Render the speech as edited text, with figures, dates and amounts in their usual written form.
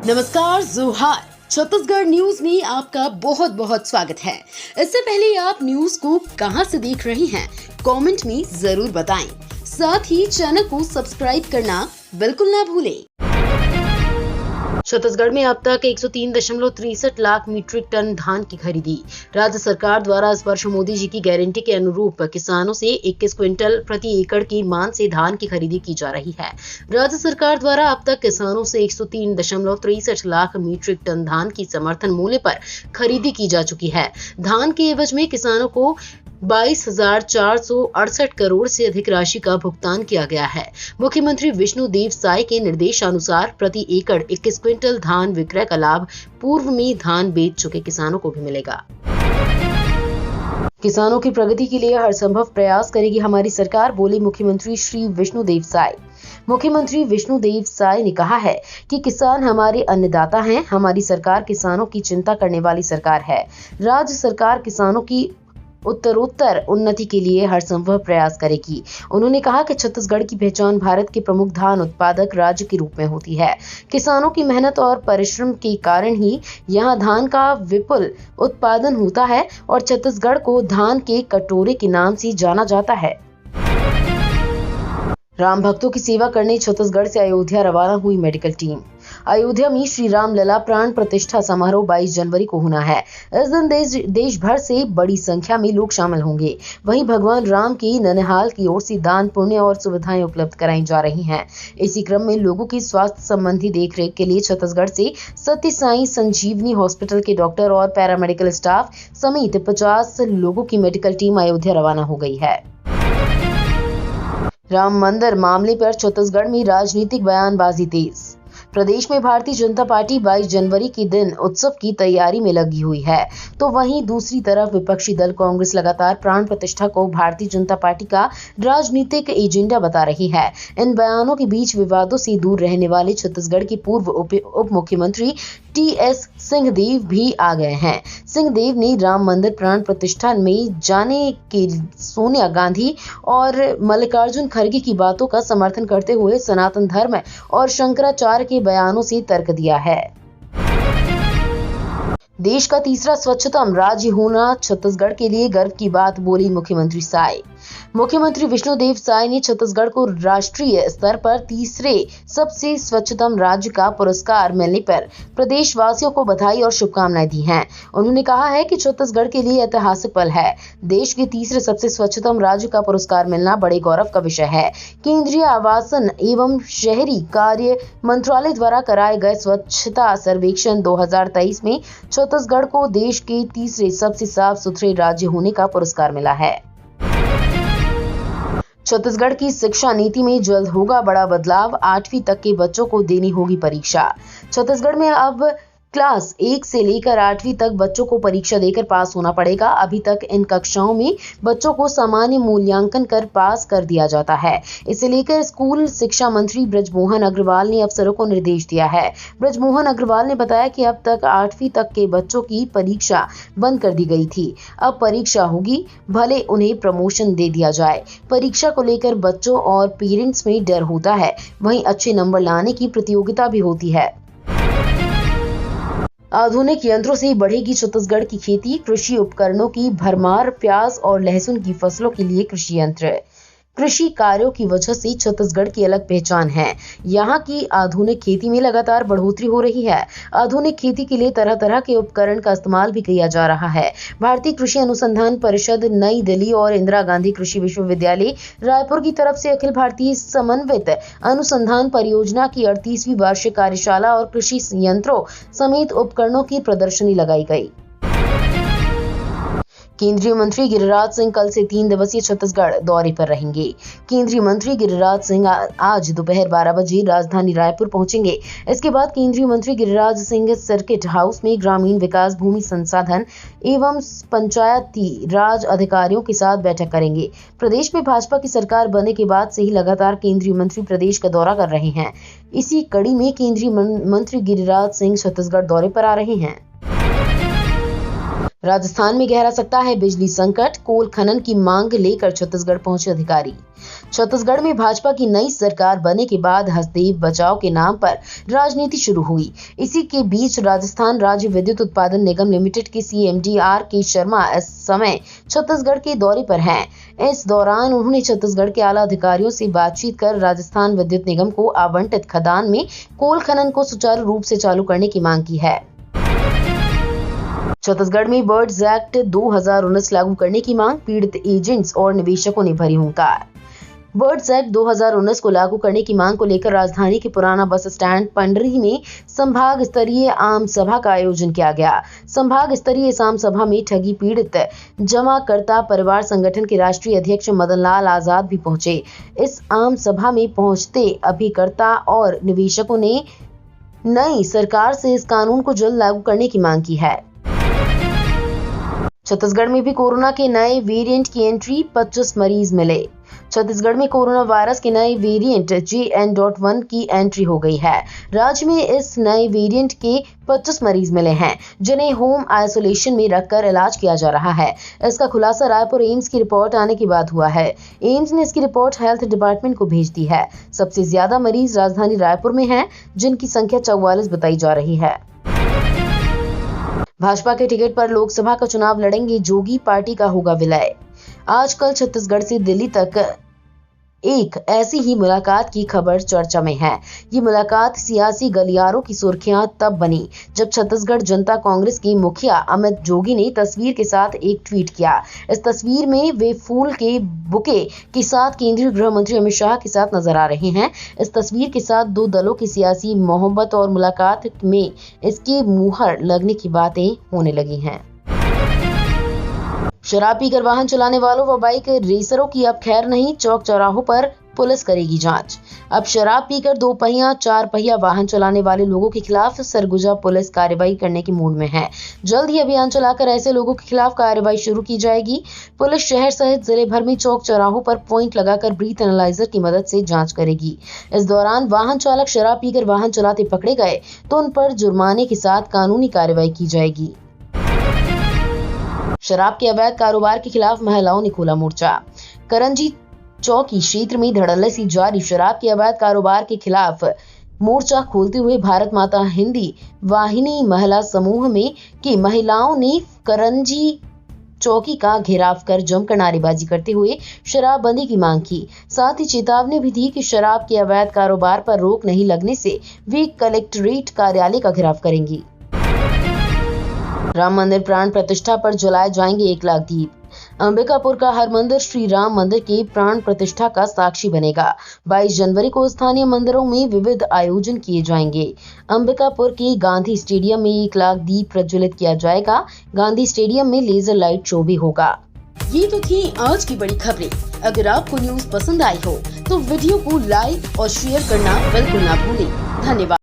नमस्कार, जोहार। छत्तीसगढ़ न्यूज में आपका बहुत बहुत स्वागत है। इससे पहले आप न्यूज को कहां से देख रहे हैं, कमेंट में जरूर बताएं। साथ ही चैनल को सब्सक्राइब करना बिल्कुल ना भूलें। छत्तीसगढ़ में अब तक 103.63 लाख मीट्रिक टन धान की खरीदी। राज्य सरकार द्वारा इस वर्ष मोदी जी की गारंटी के अनुरूप किसानों से 21 क्विंटल प्रति एकड़ की मान से धान की खरीदी की जा रही है। राज्य सरकार द्वारा अब तक किसानों से 103.63 लाख मीट्रिक टन धान की समर्थन मूल्य पर खरीदी की जा चुकी है। धान के एवज में किसानों को 22,468 करोड़ से अधिक राशि का भुगतान किया गया है। मुख्यमंत्री विष्णुदेव साय के निर्देशानुसार प्रति एकड़ 21 क्विंटल धान विक्रय का लाभ पूर्व में धान बेच चुके किसानों को भी मिलेगा। किसानों की प्रगति के लिए हर संभव प्रयास करेगी हमारी सरकार, बोले मुख्यमंत्री श्री विष्णुदेव साय। मुख्यमंत्री विष्णुदेव साय ने कहा है कि किसान हमारे अन्नदाता हैं। हमारी सरकार किसानों की चिंता करने वाली सरकार है। राज्य सरकार किसानों की उत्तरोत्तर उन्नति के लिए हर संभव प्रयास करेगी। उन्होंने कहा कि छत्तीसगढ़ की पहचान भारत के प्रमुख धान उत्पादक राज्य के रूप में होती है। किसानों की मेहनत और परिश्रम के कारण ही यहां धान का विपुल उत्पादन होता है और छत्तीसगढ़ को धान के कटोरे के नाम से जाना जाता है। राम भक्तों की सेवा करने छत्तीसगढ़ से अयोध्या रवाना हुई मेडिकल टीम। अयोध्या में श्री राम लला प्राण प्रतिष्ठा समारोह 22 जनवरी को होना है। इस दिन देश भर से बड़ी संख्या में लोग शामिल होंगे। वहीं भगवान राम की ननिहाल की ओर से दान पुण्य और सुविधाएं उपलब्ध कराई जा रही हैं। इसी क्रम में लोगों की स्वास्थ्य संबंधी देखरेख के लिए छत्तीसगढ़ से सत्य साई संजीवनी हॉस्पिटल के डॉक्टर और पैरामेडिकल स्टाफ समेत 50 लोगों की मेडिकल टीम अयोध्या रवाना हो गई है। राम मंदिर मामले पर छत्तीसगढ़ में राजनीतिक बयानबाजी तेज। प्रदेश में भारतीय जनता पार्टी 22 जनवरी के दिन उत्सव की तैयारी में लगी हुई है, तो वहीं दूसरी तरफ विपक्षी दल कांग्रेस लगातार प्राण प्रतिष्ठा को भारतीय जनता पार्टी का राजनीतिक एजेंडा बता रही है। इन बयानों के बीच विवादों से दूर रहने वाले छत्तीसगढ़ के पूर्व उप मुख्यमंत्री TS सिंहदेव भी आ गए हैं। सिंहदेव ने राम मंदिर प्राण प्रतिष्ठा में जाने के सोनिया गांधी और मल्लिकार्जुन खड़गे की बातों का समर्थन करते हुए सनातन धर्म और शंकराचार्य के बयानों से तर्क दिया है। देश का तीसरा स्वच्छतम राज्य होना छत्तीसगढ़ के लिए गर्व की बात, बोली मुख्यमंत्री साय। मुख्यमंत्री विष्णुदेव साय ने छत्तीसगढ़ को राष्ट्रीय स्तर पर तीसरे सबसे स्वच्छतम राज्य का पुरस्कार मिलने पर प्रदेशवासियों को बधाई और शुभकामनाएं दी हैं। उन्होंने कहा है कि छत्तीसगढ़ के लिए ऐतिहासिक पल है। देश के तीसरे सबसे स्वच्छतम राज्य का पुरस्कार मिलना बड़े गौरव का विषय है। केंद्रीय आवासन एवं शहरी कार्य मंत्रालय द्वारा कराए गए स्वच्छता सर्वेक्षण 2023 में छत्तीसगढ़ को देश के तीसरे सबसे साफ सुथरे राज्य होने का पुरस्कार मिला है। छत्तीसगढ़ की शिक्षा नीति में जल्द होगा बड़ा बदलाव, 8वीं तक के बच्चों को देनी होगी परीक्षा। छत्तीसगढ़ में अब क्लास 1 से लेकर 8वीं तक बच्चों को परीक्षा देकर पास होना पड़ेगा। अभी तक इन कक्षाओं में बच्चों को सामान्य मूल्यांकन कर पास कर दिया जाता है। इसे लेकर स्कूल शिक्षा मंत्री बृजमोहन अग्रवाल ने अफसरों को निर्देश दिया है। बृजमोहन अग्रवाल ने बताया कि अब तक 8वीं तक के बच्चों की परीक्षा बंद कर दी गई थी। अब परीक्षा होगी, भले उन्हें प्रमोशन दे दिया जाए। परीक्षा को लेकर बच्चों और पेरेंट्स में डर होता है, वहीं अच्छे नंबर लाने की प्रतियोगिता भी होती है। आधुनिक यंत्रों से बढ़ेगी छत्तीसगढ़ की खेती, कृषि उपकरणों की भरमार, प्याज और लहसुन की फसलों के लिए कृषि यंत्र। कृषि कार्यों की वजह से छत्तीसगढ़ की अलग पहचान है। यहाँ की आधुनिक खेती में लगातार बढ़ोतरी हो रही है। आधुनिक खेती के लिए तरह तरह के उपकरण का इस्तेमाल भी किया जा रहा है। भारतीय कृषि अनुसंधान परिषद नई दिल्ली और इंदिरा गांधी कृषि विश्वविद्यालय रायपुर की तरफ से अखिल भारतीय समन्वित अनुसंधान परियोजना की 38वीं वार्षिक कार्यशाला और कृषि यंत्रों समेत उपकरणों की प्रदर्शनी लगाई गई। केंद्रीय मंत्री गिरिराज सिंह कल से 3 दिवसीय छत्तीसगढ़ दौरे पर रहेंगे। केंद्रीय मंत्री गिरिराज सिंह आज दोपहर 12 बजे राजधानी रायपुर पहुंचेंगे। इसके बाद केंद्रीय मंत्री गिरिराज सिंह सर्किट हाउस में ग्रामीण विकास, भूमि संसाधन एवं पंचायती राज अधिकारियों के साथ बैठक करेंगे। प्रदेश में भाजपा की सरकार बनने के बाद से ही लगातार केंद्रीय मंत्री प्रदेश का दौरा कर रहे हैं। इसी कड़ी में केंद्रीय मंत्री गिरिराज सिंह छत्तीसगढ़ दौरे पर आ रहे हैं। राजस्थान में गहरा सकता है बिजली संकट, कोल खनन की मांग लेकर छत्तीसगढ़ पहुंचे अधिकारी। छत्तीसगढ़ में भाजपा की नई सरकार बनने के बाद हसदेव बचाव के नाम पर राजनीति शुरू हुई। इसी के बीच राजस्थान राज्य विद्युत उत्पादन निगम लिमिटेड के सीएमडी आर.के. शर्मा इस समय छत्तीसगढ़ के दौरे पर हैं। इस दौरान उन्होंने छत्तीसगढ़ के आला अधिकारियों से बातचीत कर राजस्थान विद्युत निगम को आवंटित खदान में कोल खनन को सुचारू रूप से चालू करने की मांग की है। छत्तीसगढ़ में बर्ड्स एक्ट 2019 लागू करने की मांग, पीड़ित एजेंट्स और निवेशकों ने भरी हुंकार। बर्ड्स एक्ट 2019 को लागू करने की मांग को लेकर राजधानी के पुराना बस स्टैंड पंडरी में संभाग स्तरीय आम सभा का आयोजन किया गया। संभाग स्तरीय इस आम सभा में ठगी पीड़ित जमाकर्ता परिवार संगठन के राष्ट्रीय अध्यक्ष मदन लाल आजाद भी पहुंचे। इस आम सभा में पहुंचते अभिकर्ता और निवेशकों ने नई सरकार से इस कानून को जल्द लागू करने की मांग की है। छत्तीसगढ़ में भी कोरोना के नए वेरिएंट की एंट्री, 25 मरीज मिले। छत्तीसगढ़ में कोरोना वायरस के नए वेरिएंट JN.1 की एंट्री हो गई है। राज्य में इस नए वेरिएंट के 25 मरीज मिले हैं, जिन्हें होम आइसोलेशन में रखकर इलाज किया जा रहा है। इसका खुलासा रायपुर एम्स की रिपोर्ट आने के बाद हुआ है। एम्स ने इसकी रिपोर्ट हेल्थ डिपार्टमेंट को भेज दी है। सबसे ज्यादा मरीज राजधानी रायपुर में हैं, जिनकी संख्या 44 बताई जा रही है। भाजपा के टिकट पर लोकसभा का चुनाव लड़ेंगे जोगी, पार्टी का होगा विलय। आजकल छत्तीसगढ़ से दिल्ली तक एक ऐसी ही मुलाकात की खबर चर्चा में है। ये मुलाकात सियासी गलियारों की सुर्खियां तब बनी जब छत्तीसगढ़ जनता कांग्रेस के मुखिया अमित जोगी ने तस्वीर के साथ एक ट्वीट किया। इस तस्वीर में वे फूल के बुके के साथ केंद्रीय गृह मंत्री अमित शाह के साथ नजर आ रहे हैं। इस तस्वीर के साथ दो दलों की सियासी मोहब्बत और मुलाकात में इसके मुहर लगने की बातें होने लगी हैं। शराब पीकर वाहन चलाने वालों व बाइक रेसरों की अब खैर नहीं, चौक चौराहों पर पुलिस करेगी जांच। अब शराब पीकर 2 पहिया 4 पहिया वाहन चलाने वाले लोगों के खिलाफ सरगुजा पुलिस कार्रवाई करने के मूड में है। जल्द ही अभियान चलाकर ऐसे लोगों के खिलाफ कार्रवाई शुरू की जाएगी। पुलिस शहर सहित जिले भर में चौक चौराहों पर पॉइंट लगाकर ब्रीथ एनालाइजर की मदद से जांच करेगी। इस दौरान वाहन चालक शराब पीकर वाहन चलाते पकड़े गए तो उन पर जुर्माने के साथ कानूनी कार्रवाई की जाएगी। शराब के अवैध कारोबार के खिलाफ महिलाओं ने खोला मोर्चा। करंजी चौकी क्षेत्र में धड़ल्ले से जारी शराब के अवैध कारोबार के खिलाफ मोर्चा खोलते हुए भारत माता हिंदी वाहिनी महिला समूह में की महिलाओं ने करंजी चौकी का घेराव कर जमकर नारेबाजी करते हुए शराबबंदी की मांग की। साथ ही चेतावनी भी दी कि शराब के अवैध कारोबार पर रोक नहीं लगने से वे कलेक्ट्रेट कार्यालय का घेराव करेंगी। राम मंदिर प्राण प्रतिष्ठा पर जलाए जाएंगे 1 लाख दीप। अंबिकापुर का हर मंदिर श्री राम मंदिर के प्राण प्रतिष्ठा का साक्षी बनेगा। 22 जनवरी को स्थानीय मंदिरों में विविध आयोजन किए जाएंगे। अंबिकापुर के गांधी स्टेडियम में 1 लाख दीप प्रज्वलित किया जाएगा। गांधी स्टेडियम में लेजर लाइट शो भी होगा। ये तो थी आज की बड़ी खबरें। अगर आपको न्यूज पसंद आई हो तो वीडियो को लाइक और शेयर करना बिल्कुल ना भूलें। धन्यवाद।